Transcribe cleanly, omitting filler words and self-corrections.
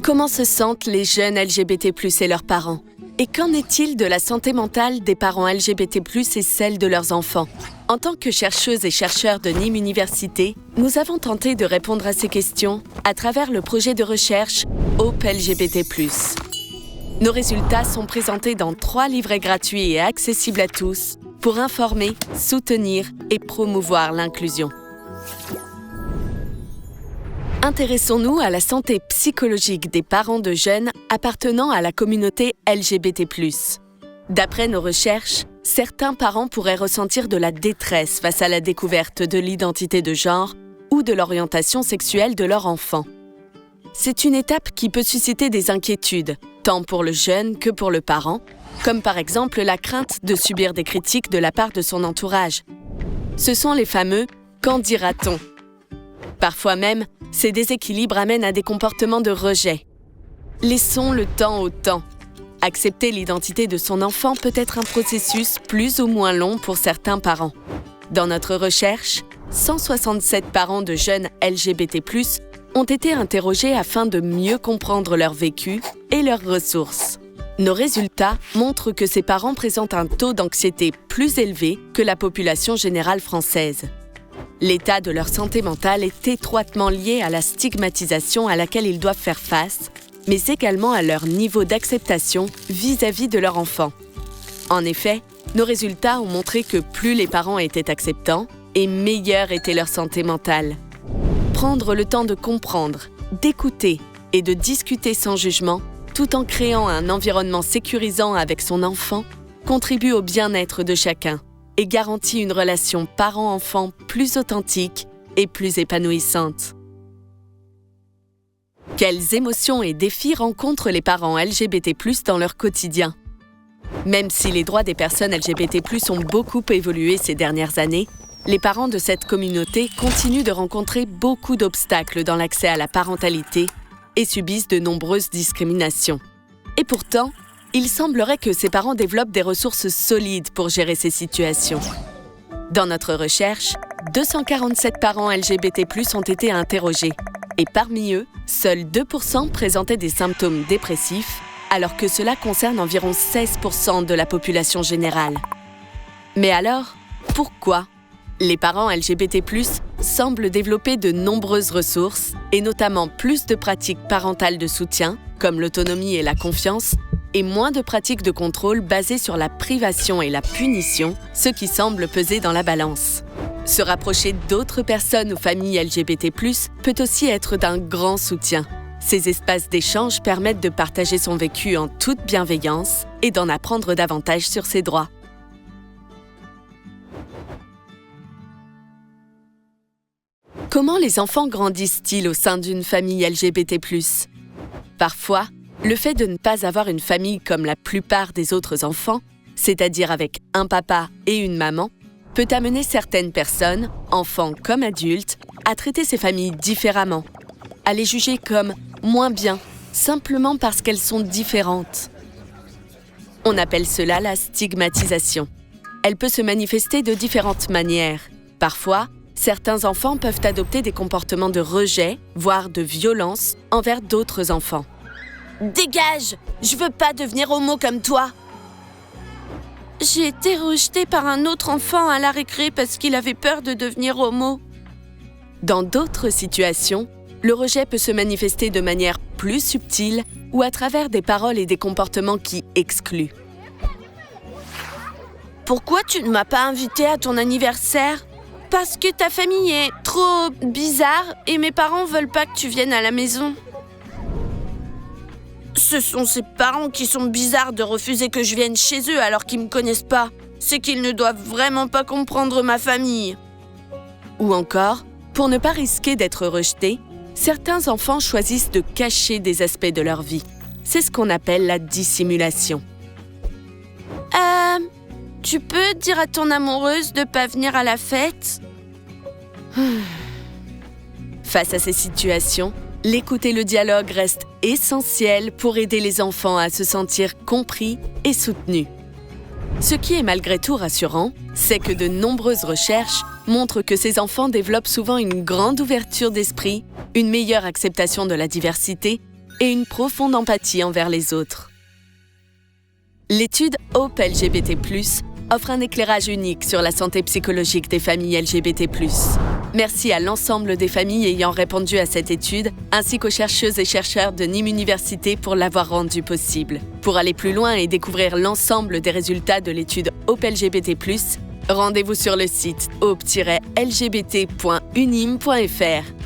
Comment se sentent les jeunes LGBT+ et leurs parents? Et qu'en est-il de la santé mentale des parents LGBT+ et celle de leurs enfants? En tant que chercheuses et chercheurs de Nîmes Université, nous avons tenté de répondre à ces questions à travers le projet de recherche Hope LGBT+. Nos résultats sont présentés dans 3 livrets gratuits et accessibles à tous pour informer, soutenir et promouvoir l'inclusion. Intéressons-nous à la santé psychologique des parents de jeunes appartenant à la communauté LGBT+. D'après nos recherches, certains parents pourraient ressentir de la détresse face à la découverte de l'identité de genre ou de l'orientation sexuelle de leur enfant. C'est une étape qui peut susciter des inquiétudes, tant pour le jeune que pour le parent, comme par exemple la crainte de subir des critiques de la part de son entourage. Ce sont les fameux « qu'en dira-t-on ». Parfois même, ces déséquilibres amènent à des comportements de rejet. Laissons le temps au temps. Accepter l'identité de son enfant peut être un processus plus ou moins long pour certains parents. Dans notre recherche, 167 parents de jeunes LGBT+ ont été interrogés afin de mieux comprendre leur vécu et leurs ressources. Nos résultats montrent que ces parents présentent un taux d'anxiété plus élevé que la population générale française. L'état de leur santé mentale est étroitement lié à la stigmatisation à laquelle ils doivent faire face, mais également à leur niveau d'acceptation vis-à-vis de leur enfant. En effet, nos résultats ont montré que plus les parents étaient acceptants, et meilleure était leur santé mentale. Prendre le temps de comprendre, d'écouter et de discuter sans jugement, tout en créant un environnement sécurisant avec son enfant, contribue au bien-être de chacun et garantit une relation parent-enfant plus authentique et plus épanouissante. Quelles émotions et défis rencontrent les parents LGBT+ dans leur quotidien? Même si les droits des personnes LGBT+ ont beaucoup évolué ces dernières années, les parents de cette communauté continuent de rencontrer beaucoup d'obstacles dans l'accès à la parentalité et subissent de nombreuses discriminations. Et pourtant, il semblerait que ces parents développent des ressources solides pour gérer ces situations. Dans notre recherche, 247 parents LGBT+ ont été interrogés. Et parmi eux, seuls 2% présentaient des symptômes dépressifs, alors que cela concerne environ 16% de la population générale. Mais alors, pourquoi? Les parents LGBT+ semblent développer de nombreuses ressources, et notamment plus de pratiques parentales de soutien, comme l'autonomie et la confiance, et moins de pratiques de contrôle basées sur la privation et la punition, ce qui semble peser dans la balance. Se rapprocher d'autres personnes ou familles LGBT+, peut aussi être d'un grand soutien. Ces espaces d'échange permettent de partager son vécu en toute bienveillance et d'en apprendre davantage sur ses droits. Comment les enfants grandissent-ils au sein d'une famille LGBT+? Parfois, le fait de ne pas avoir une famille comme la plupart des autres enfants, c'est-à-dire avec un papa et une maman, peut amener certaines personnes, enfants comme adultes, à traiter ces familles différemment, à les juger comme moins bien, simplement parce qu'elles sont différentes. On appelle cela la stigmatisation. Elle peut se manifester de différentes manières. Parfois, certains enfants peuvent adopter des comportements de rejet, voire de violence, envers d'autres enfants. Dégage! Je veux pas devenir homo comme toi! J'ai été rejetée par un autre enfant à la récré parce qu'il avait peur de devenir homo. Dans d'autres situations, le rejet peut se manifester de manière plus subtile ou à travers des paroles et des comportements qui excluent. Pourquoi tu ne m'as pas invitée à ton anniversaire? Parce que ta famille est trop bizarre et mes parents veulent pas que tu viennes à la maison. Ce sont ces parents qui sont bizarres de refuser que je vienne chez eux alors qu'ils me connaissent pas. C'est qu'ils ne doivent vraiment pas comprendre ma famille. Ou encore, pour ne pas risquer d'être rejetés, certains enfants choisissent de cacher des aspects de leur vie. C'est ce qu'on appelle la dissimulation. Tu peux dire à ton amoureuse de pas venir à la fête? Face à ces situations, l'écoute et le dialogue restent essentiels pour aider les enfants à se sentir compris et soutenus. Ce qui est malgré tout rassurant, c'est que de nombreuses recherches montrent que ces enfants développent souvent une grande ouverture d'esprit, une meilleure acceptation de la diversité et une profonde empathie envers les autres. L'étude Hope LGBT+, offre un éclairage unique sur la santé psychologique des familles LGBT+. Merci à l'ensemble des familles ayant répondu à cette étude, ainsi qu'aux chercheuses et chercheurs de Nîmes Université pour l'avoir rendue possible. Pour aller plus loin et découvrir l'ensemble des résultats de l'étude Hope LGBT+, rendez-vous sur le site hope-lgbt.unime.fr.